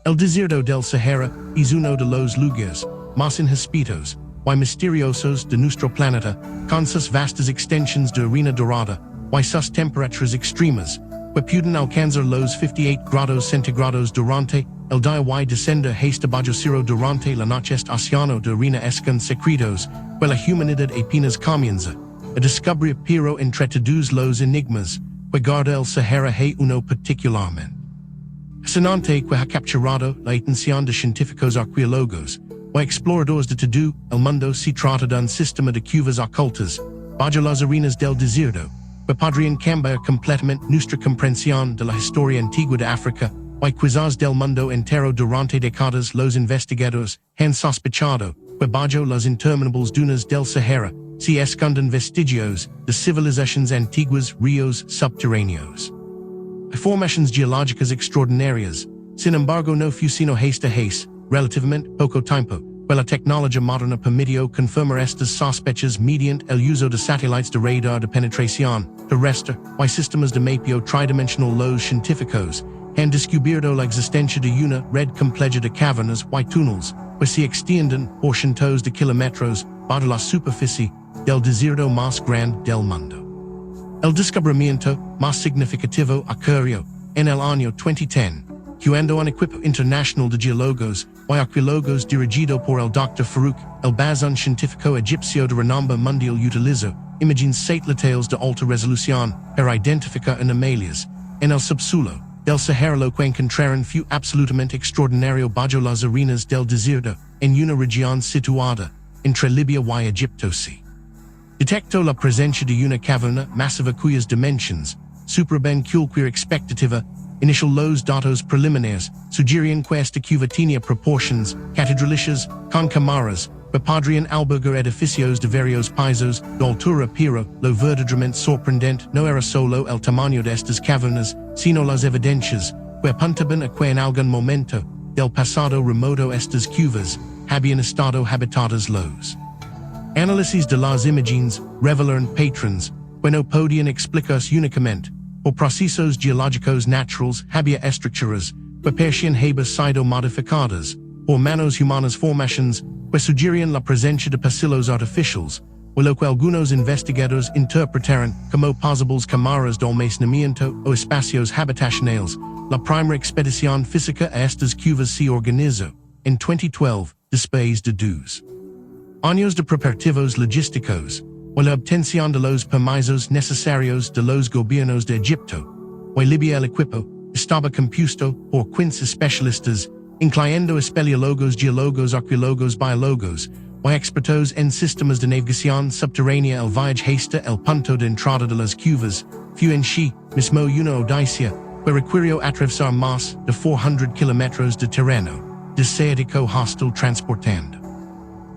El desierto del Sahara es uno de los lugares más inhóspitos y misteriosos de nuestro planeta, con sus vastas extensiones de arena dorada y sus temperaturas extremas, que pueden alcanzar los 58 grados centígrados durante el día y descender hasta bajo cero durante la noche. Este océano de arena esconde secretos que la humanidad apenas comienza a descubrir, pero entre todos los enigmas que guarda el Sahara hay uno particularmente fascinante que ha capturado la atención de científicos arqueólogos y exploradores de todo el mundo. Se trata de un sistema de cuevas ocultas bajo las arenas del desierto que podrían cambiar completamente nuestra comprensión de la historia antigua de África y quizás del mundo entero. Durante décadas los investigadores han sospechado que bajo las interminables dunas del Sahara se esconden vestigios de civilizaciones antiguas, ríos subterráneos y formaciones geológicas extraordinarias. Sin embargo, no fue sino hasta hace relativamente poco tiempo que la tecnología moderna permitió confirmar estas sospechas mediante el uso de satélites de radar de penetración terrestre y sistemas de mapeo tridimensional. Los científicos han descubierto la existencia de una red compleja de cavernas y túneles que se extienden por cientos de kilómetros bajo la superficie del desierto más grande del mundo. El descubrimiento más significativo ocurrió en el año 2010, cuando un equipo internacional de geólogos y arqueólogos dirigido por el Dr. Farouk el-Baz, un científico egipcio de renombre mundial, utilizó imágenes satelitales de alta resolución para identificar anomalias en el subsuelo del Sahara. Lo que encontraron fue absolutamente extraordinario bajo las arenas del desierto en una región situada entre Libia y Egipto. Se detectó la presencia de una caverna masiva cuyas dimensiones superaban cualquier expectativa inicial. Los datos preliminares sugerían que esta cueva tenía proporciones catedralicias con cámaras que podrían albergar edificios de varios pisos de altura, pero lo verdaderamente sorprendente no era solo el tamaño de estas cavernas, sino las evidencias que apuntaban a que en algún momento del pasado remoto estas cuevas habían estado habitadas. Los análisis de las imágenes revelaron patrones que no podían explicarse únicamente por procesos geológicos naturales. Había estructuras que parecían haber sido modificadas por manos humanas, formaciones que sugerían la presencia de pasillos artificiales, o lo que algunos investigadores interpretaron como posibles cámaras de almacenamiento o espacios habitacionales. La primera expedición física a estas cuevas se organizó en 2012, después de 2 años de preparativos logísticos y la obtención de los permisos necesarios de los gobiernos de Egipto y Libia. El equipo estaba compuesto por 15 especialistas, incluyendo espeleólogos, geólogos, arqueólogos, biólogos y expertos en sistemas de navegación subterránea. El viaje hasta el punto de entrada de las cuevas fue en sí mismo una odisea que requirió atravesar más de 400 kilómetros de terreno desértico hostil transportando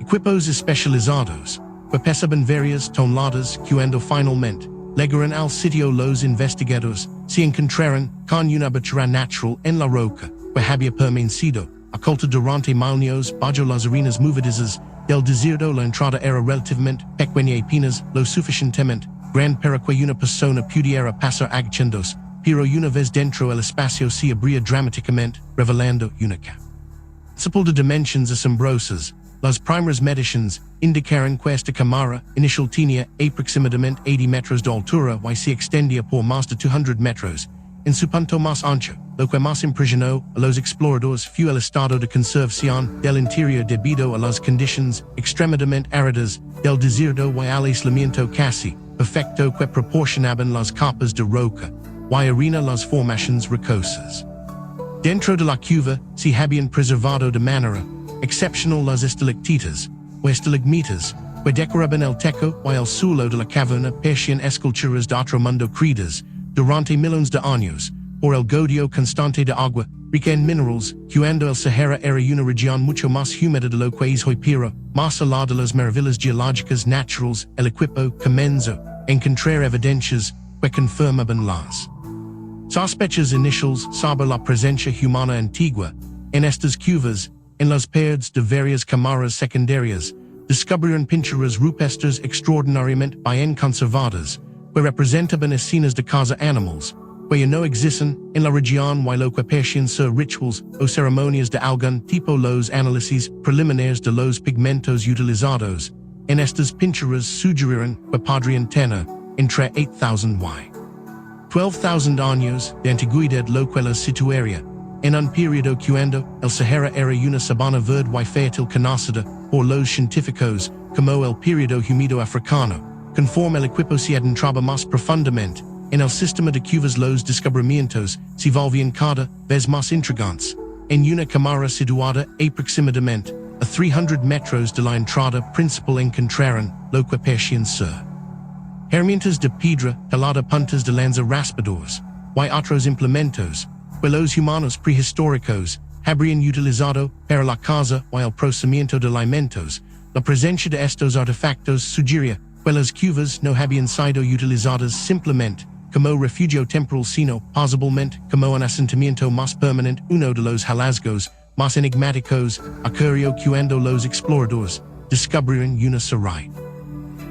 equipos especializados que pesaban varias toneladas. Cuando finalmente llegaron al sitio, los investigadores se encontraron con una abertura natural en la roca que había permanecido oculta durante milenios bajo las arenas movedizas del desierto. La entrada era relativamente pequeña, apenas lo suficientemente grande para que una persona pudiera pasar agachándose, pero una vez dentro el espacio se abría dramáticamente, revelando una capa de dimensiones asombrosas. Las primeras mediciones indicaron que esta cámara inicial tenía aproximadamente 80 metros de altura y se extendía por más de 200 metros en su punto más ancho. Lo que más impresionó a los exploradores fue el estado de conservación del interior debido a las condiciones extremadamente áridas del desierto y al aislamiento casi perfecto que proporcionaban las capas de roca y arena. Las formaciones rocosas dentro de la cueva se habían preservado de manera excepcional. Las estalactitas o estalagmitas que decoraban el techo y el suelo de la caverna parecían esculturas de otro mundo creadas durante millones de años por el goteo constante de agua rica en minerales. Cuando el Sahara era una región mucho más húmeda de lo que es hoy, pero más allá de las maravillas geológicas naturales, el equipo comenzó a encontrar evidencias que confirmaban las sospechas iniciales sobre la presencia humana antigua en estas cuevas. En las paredes de varias cámaras secundarias descubrieron pinturas rupestres extraordinariamente bien conservadas que representaban escenas de caza animales que no existen en la región y lo que persiguen ser rituals o ceremonias de algún tipo. Los análisis preliminares de los pigmentos utilizados en estas pinturas sugerían que podrían tener entre 8,000 y 12,000 años de antigüedad, lo que las situaría en un periodo cuando el Sahara era una sabana verde y fértil conocida por los científicos como el periodo húmedo africano. Conforme el equipo se adentraba más profundamente en el sistema de cuevas, los descubrimientos se volvían cada vez más intrigantes. En una cámara situada aproximadamente a 300 metros de la entrada principal encontraron lo que parecían ser herramientas de piedra talada, puntas de lanza, raspadores y otros implementos que los humanos prehistóricos habrían utilizado para la caza y el procesamiento de alimentos. La presencia de estos artefactos sugería que las cuevas no habían sido utilizadas simplemente como refugio temporal, sino posiblemente como un asentamiento más permanente. Uno de los hallazgos más enigmáticos ocurrió cuando los exploradores descubrieron una serie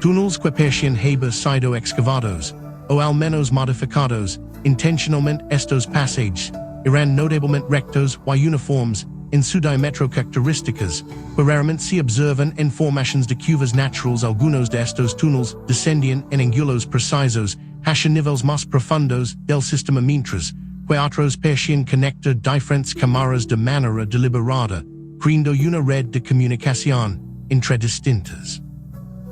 túneles que parecían haber sido excavados o al menos modificados intencionalmente. Estos pasajes eran notablemente rectos y uniformes en su diámetro, características que raramente se observan en formaciones de cuevas naturales. Algunos de estos túneles descendían en ángulos precisos hacia niveles más profundos del sistema, mientras que otros parecían conectar diferentes cámaras de manera deliberada, creando una red de comunicación entre distintas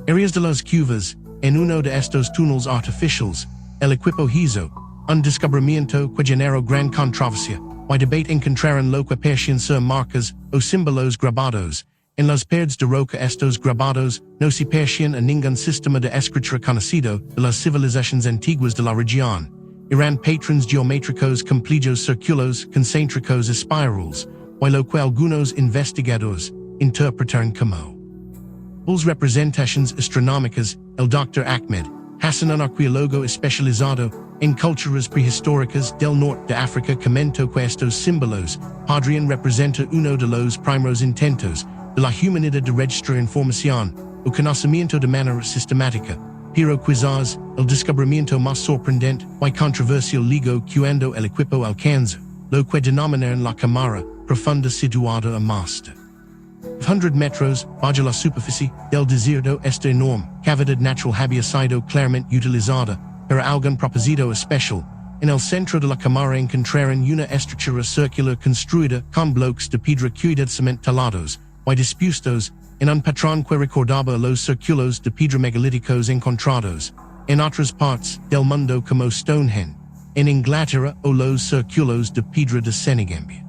áreas de las cuevas. En uno de estos túneles artificiales, el equipo hizo un descubrimiento que generó gran controversia y debate. Encontraron lo que parecían ser marcas o símbolos grabados en las paredes de roca. Estos grabados no se parecían a ningún sistema de escritura conocido de las civilizaciones antiguas de la región. Eran patrones geométricos complejos, círculos concéntricos, espirales, y lo que algunos investigadores interpretaron como representaciones astronómicas. El Dr. Ahmed Hassan, un arqueólogo especializado en culturas prehistóricas del norte de África, comentó que estos símbolos podrían representar uno de los primeros intentos de la humanidad de registrar información o conocimiento de manera sistemática. Pero quizás el descubrimiento más sorprendente y controversial llegó cuando el equipo alcanzó lo que denominaron la cámara profunda, situada a más de 100 metros bajo la superficie del desierto. Esta enorme cavidad natural había sido claramente utilizada para algún propósito especial. En el centro de la cámara encontraron una estructura circular construida con bloques de piedra cuidadosamente talados y dispuestos en un patrón que recordaba los círculos de piedra megalíticos encontrados en otras partes del mundo como Stonehenge en Inglaterra o los círculos de piedra de Senegambia.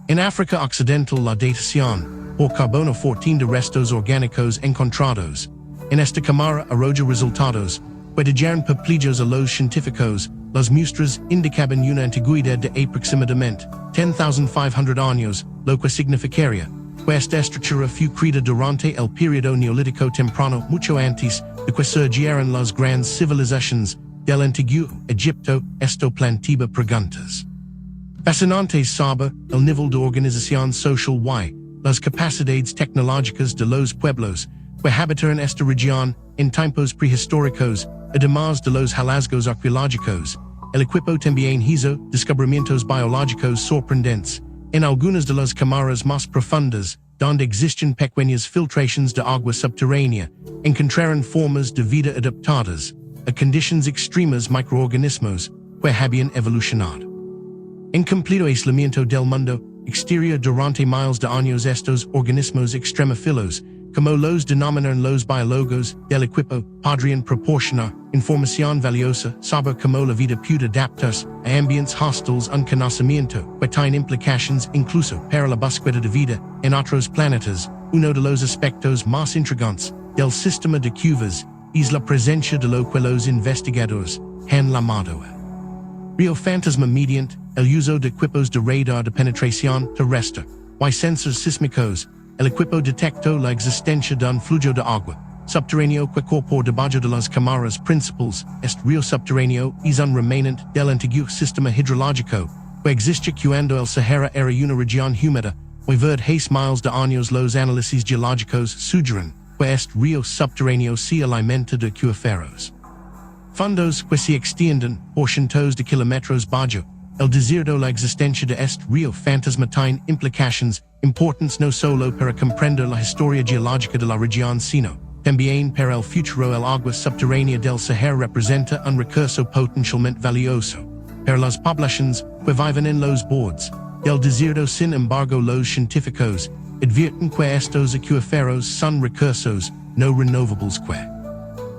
En África Occidental, la datación por carbono 14 de restos orgánicos encontrados en esta cámara arroja resultados que dejaron perplejos a los científicos. Las muestras indicaban una antigüedad de aproximadamente 10,500 años, lo que significaría que esta estructura fue creada durante el periodo neolítico temprano, mucho antes de que surgieran las grandes civilizaciones del antiguo Egipto. Esto plantea preguntas fascinantes sobre el nivel de organización social y las capacidades tecnológicas de los pueblos que habitaron esta región en tiempos prehistóricos. Además de los hallazgos arqueológicos, el equipo también hizo descubrimientos biológicos sorprendentes en algunas de las cámaras más profundas, donde existen pequeñas filtraciones de agua subterránea. Encontraron formas de vida adaptadas a condiciones extremas, microorganismos que habían evolucionado en completo aislamiento del mundo exterior durante miles de años. Estos organismos extremófilos, como los denominaron los biólogos del equipo, podrían proporcionar información valiosa sobre cómo la vida puede adaptarse a ambientes hostiles. Un conocimiento que tiene implicaciones incluso para la búsqueda de vida en otros planetas. Uno de los aspectos más intrigantes del sistema de cuevas es la presencia de lo que los investigadores han llamado río fantasma mediante el uso de equipos de radar de penetración terrestre y sensores sísmicos. El equipo detectó la existencia de un flujo de agua subterráneo que corre por debajo de las cámaras principales. Este río subterráneo es un remanente del antiguo sistema hidrológico que existía cuando el Sahara era una región húmeda y verde hace miles de años. Los análisis geológicos sugieren que este río subterráneo se alimenta de acuíferos Fundos que se extienden por cientos de kilómetros bajo el desierto. La existencia de este río fantasma tiene implicaciones importantes no solo para comprender la historia geológica de la región, sino también para el futuro. El agua subterránea del Sahara representa un recurso potencialmente valioso para las poblaciones que viven en los bordes del desierto. Sin embargo, los científicos advierten que estos acuíferos son recursos no renovables que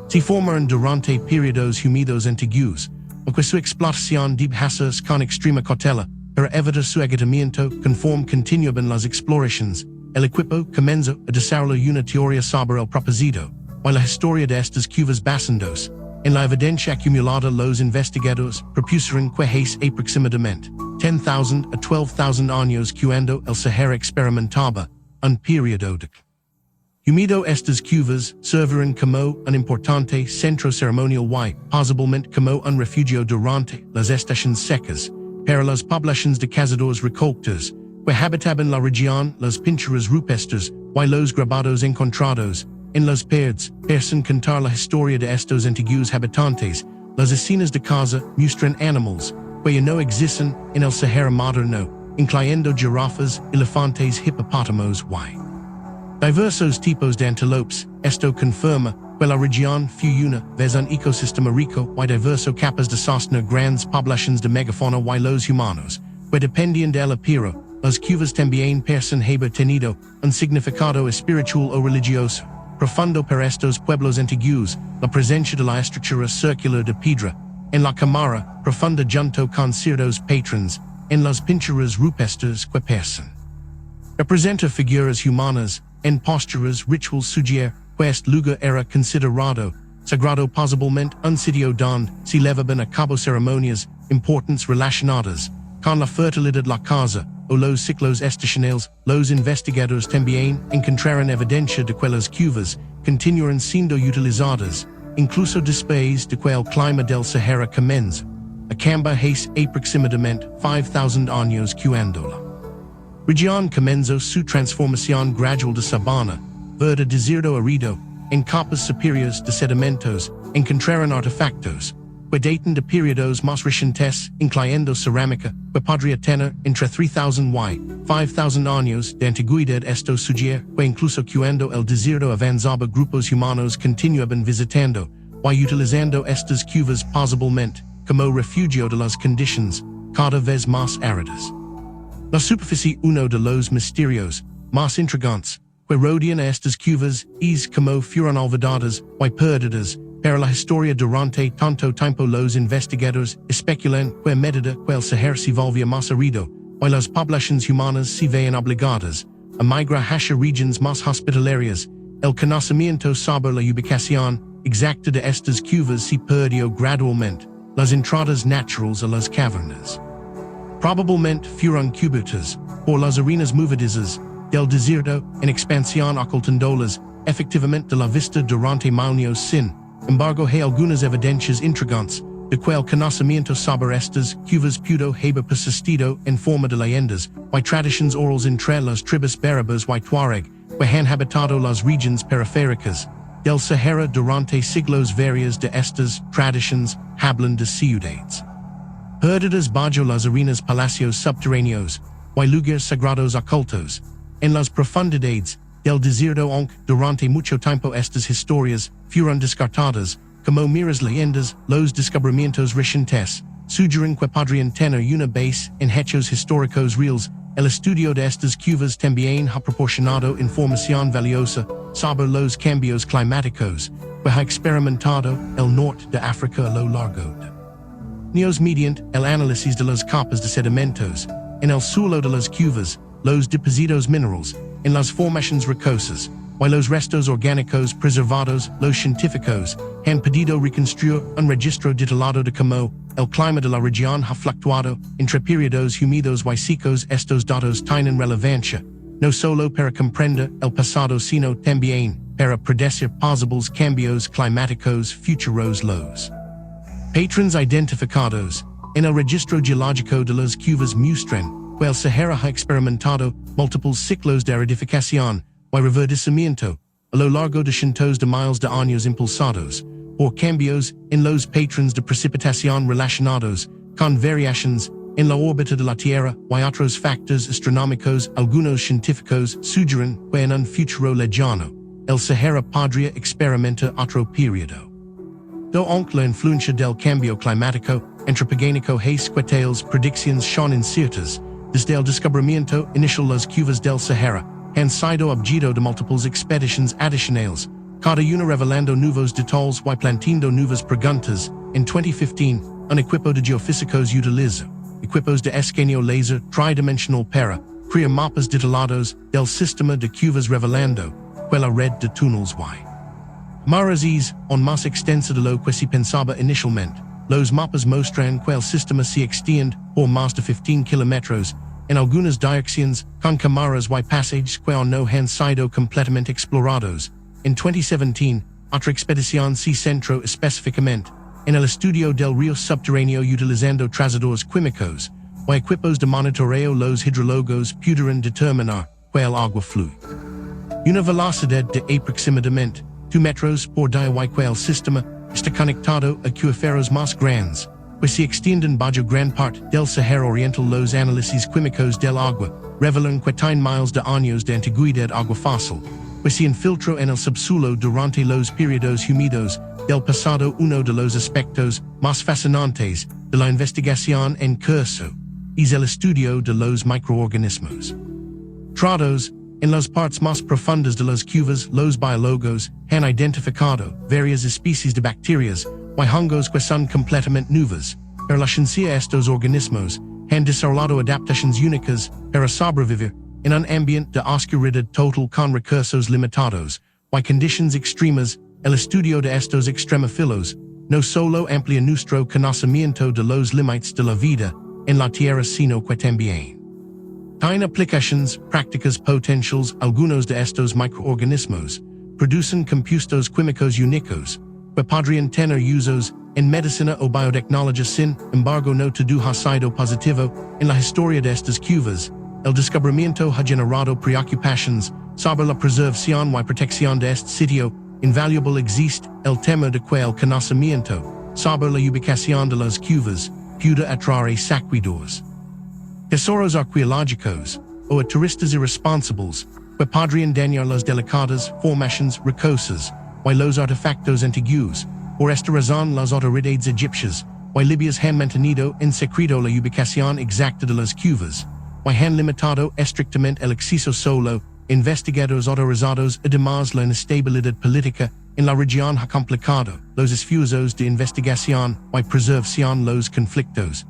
se formaron durante periodos húmedos antiguos, aunque su explotación debe hacerse con extrema cautela para evitar su agotamiento. Conforme continúan las exploraciones, el equipo comenzó a desarrollar una teoría sobre el propósito y la historia de estas cuevas basadas en la evidencia acumulada. Los investigadores propusieron que hace aproximadamente 10,000 a 12,000 años cuando el Sahara experimentaba un periodo de húmedo. Estas cuevas sirvieron como un importante centro ceremonial y posiblemente como un refugio durante las estaciones secas para las poblaciones de cazadores recolectores que habitaban la región. Las pinturas rupestres y los grabados encontrados en las paredes parecen contar la historia de estos antiguos habitantes. Las escenas de caza muestran animales que ya no existen en el Sahara moderno, incluyendo jirafas, elefantes, hipopótamos y diversos tipos de antilopes. Esto confirma que la región fue una vez un ecosistema rico y diverso capaz de sostener grandes poblaciones de megafauna y los humanos que dependían de él. Pero las cuevas también parecen haber tenido un significado espiritual o religioso profundo para estos pueblos antiguos. La presencia de la estructura circular de piedra en la cámara profunda junto con ciertos patrones en las pinturas rupestres que parecen representa figuras humanas en posturas rituales. Sugiere que este lugar era considerado sagrado, posiblemente un sitio donde se llevaban a cabo ceremonias importantes relacionadas con la fertilidad, la caza o los ciclos estacionales. Los investigadores también encontraron evidencia de que las cuevas continuaron siendo utilizadas incluso después de que el clima del Sahara comenzó a cambiar hace aproximadamente 5,000 años cuando la región comenzó su transformación gradual de sabana verde desierto árido. En capas superiores de sedimentos encontraron artefactos que datan de periodos más recientes, incluyendo cerámica, que podría tener entre 3,000 y 5,000 años de antigüedad. Esto sugiere que incluso cuando el desierto avanzaba, grupos humanos continuaban visitando y utilizando estas cuevas, posiblemente como refugio de las condiciones cada vez más áridas. La superficie, uno de los misterios más intrigantes que rodean a estas cuevas, es como fueron olvidadas y perdidas para la historia durante tanto tiempo. Los investigadores especulan que a medida que el Sahara se volvía más árido y las poblaciones humanas se veían obligadas a migrar hacia regiones más hospitalarias, el conocimiento sobre la ubicación exacta de estas cuevas se perdió gradualmente. Las entradas naturales a las cavernas probablemente fueron cubiertas por las arenas movedizas del desierto en expansión, ocultándolas efectivamente de la vista durante milenios. Sin embargo, hay algunas evidencias intrigantes de que el conocimiento sobre estas cuevas pudo haber persistido en forma de leyendas y tradiciones orales entre las tribus berbers y tuareg que han habitado las regiones periféricas del Sahara durante siglos. Varias de estas tradiciones hablan de ciudades perdidas bajo las arenas, palacios subterráneos y lugares sagrados ocultos en las profundidades del desierto. Aunque durante mucho tiempo estas historias fueron descartadas como meras leyendas, los descubrimientos recientes sugieren que podrían tener una base en hechos históricos reales. El estudio de estas cuevas también ha proporcionado información valiosa sobre los cambios climáticos que ha experimentado el norte de África a lo largo de años mediante el análisis de las capas de sedimentos en el suelo de las cuevas, los depósitos minerales en las formaciones rocosas y los restos orgánicos preservados. Los científicos han podido reconstruir un registro detallado de cómo el clima de la región ha fluctuado entre periodos húmedos y secos. Estos datos tienen relevancia no solo para comprender el pasado, sino también para predecir posibles cambios climáticos futuros. Los patrones identificados en el registro geológico de las cuevas muestran que el Sahara ha experimentado múltiples ciclos de aridificación y reverdecimiento a lo largo de cientos de miles de años, impulsados por cambios en los patrones de precipitación relacionados con variaciones en la órbita de la Tierra y otros factores astronómicos. Algunos científicos sugieren que en un futuro lejano, el Sahara podría experimentar otro periodo. Aunque la influencia del cambio climático antropogénico hace que tales predicciones son inciertas, desde el descubrimiento inicial las cuevas del Sahara han sido objeto de múltiples expediciones adicionales, cada una revelando nuevos detalles y planteando nuevas preguntas. En 2015, un equipo de geofísicos utilizó equipos de escaneo laser tridimensional para crear mapas detallados del sistema de cuevas revelando que la red de túneles y mares es aún más extensa de lo que se pensaba inicialmente. Los mapas muestran que el sistema se extiende por más de 15 kilómetros en algunas direcciones, con cámaras y pasajes que aún no han sido completamente explorados. En 2017, otra expedición se centró específicamente en el estudio del río subterráneo utilizando trazadores químicos y equipos de monitoreo. Los hidrólogos pudieron determinar que el agua fluye una velocidad de aproximadamente 2 metros por día y que el sistema está conectado a acuíferos más grandes que se extienden bajo gran parte del Sahara Oriental. Los análisis químicos del agua revelan que tiene miles de años de antigüedad. Agua fósil que se infiltró en el subsuelo durante los periodos húmedos del pasado. Uno de los aspectos más fascinantes de la investigación en curso es el estudio de los microorganismos. Tratados en las partes más profundas de las cuevas, los biólogos han identificado varias especies de bacterias y hongos que son completamente nuevas. Pero la ciencia, estos organismos han desarrollado adaptaciones únicas para sobrevivir en un ambiente de oscuridad total con recursos limitados y condiciones extremas. El estudio de estos extremófilos no solo amplía nuestro conocimiento de los límites de la vida en la Tierra, sino que también tiene aplicaciones prácticas potenciales. Algunos de estos microorganismos producen compuestos químicos únicos que podrían tener usos en medicina o biotecnología. Sin embargo, no todo ha sido positivo en la historia de estas cuevas. El descubrimiento ha generado preocupaciones sobre la preservación y protección de este sitio invaluable. Existe el tema de que el conocimiento sobre la ubicación de las cuevas puede atraer saqueadores, tesoros arqueológicos o a turistas irresponsables que podrían dañar las delicadas formaciones rocosas y los artefactos antiguos. Por esta razón, las autoridades egipcias y libias han mantenido en secreto la ubicación exacta de las cuevas y han limitado estrictamente el acceso solo investigadores autorizados. Además, la inestabilidad política en la región ha complicado los esfuerzos de investigación y preservación. Los conflictos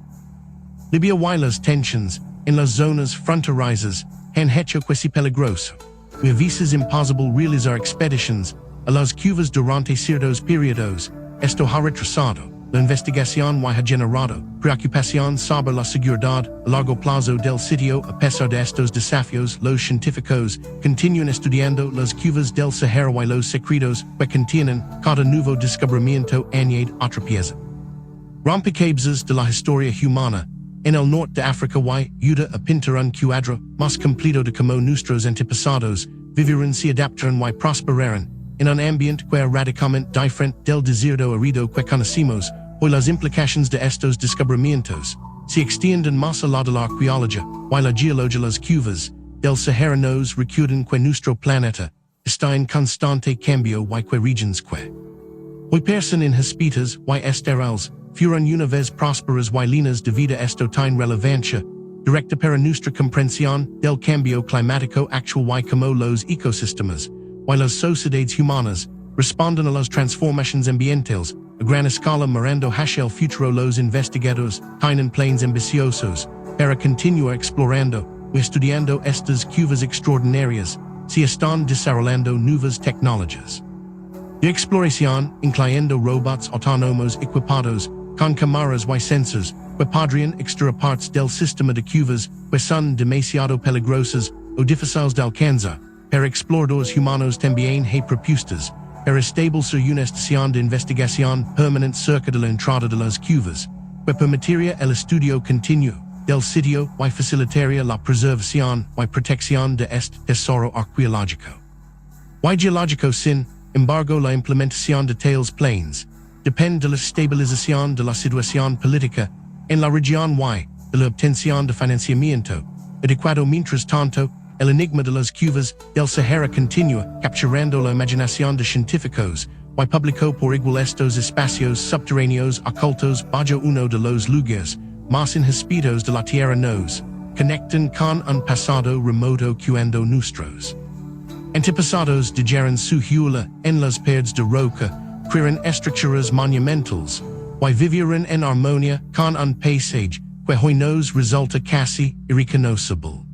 Libia y las tensiones en las zonas fronterizas han hecho que sea peligroso y a veces imposible realizar expediciones a las cuevas durante ciertos periodos. Esto ha retrasado la investigación y ha generado preocupación sobre la seguridad a largo plazo del sitio. A pesar de estos desafíos, los científicos continúan estudiando las cuevas del Sahara y los secretos que contienen. Cada nuevo descubrimiento añade otra pieza rompecabezas de la historia humana. En el norte de África y ayuda a pintar un cuadro más completo de cómo nuestros antepasados vivieron, se adaptaron y prosperaron en un ambiente que es radicalmente diferente del desierto árido que conocemos. Hoy las implicaciones de estos descubrimientos se extienden más allá de la arqueología y la geología. Las cuevas del Sahara nos recuerdan que nuestro planeta está en constante cambio y que regiones que hoy parecen inhóspitas y estériles fueron una vez prósperas y llenas de vida. Esto tiene relevancia directa para nuestra comprensión del cambio climático actual y cómo los ecosistemas y las sociedades humanas responden a las transformaciones ambientales a gran escala. Mirando hacia el futuro, los investigadores tienen planes ambiciosos para continuar explorando y estudiando estas cuevas extraordinarias. Se están desarrollando nuevas tecnologías de exploración, incluyendo robots autónomos equipados con cámaras y sensores que podrían extraer partes del sistema de cuevas que son demasiado peligrosas o difíciles de alcanzar. Para exploradores humanos también hay propuestas para establecer una estación de investigación permanente cerca de la entrada de las cuevas que permitiría el estudio continuo del sitio y facilitaría la preservación y protección de este tesoro arqueológico y geológico. Sin embargo, la implementación de tales planes depende de la estabilización de la situación política en la región y de la obtención de financiamiento adecuado. Mientras tanto, el enigma de las cuevas del Sahara continúa capturando la imaginación de científicos y publicó por igual estos espacios subterráneos ocultos. Bajo, uno de los lugares más inhóspitos de la tierra, nos conectan con un pasado remoto cuando nuestros antepasados dijeron su huella en las paredes de roca, crearon estructuras monumentales y vivieron en armonía con un paisaje que hoy nos resulta casi irreconocible.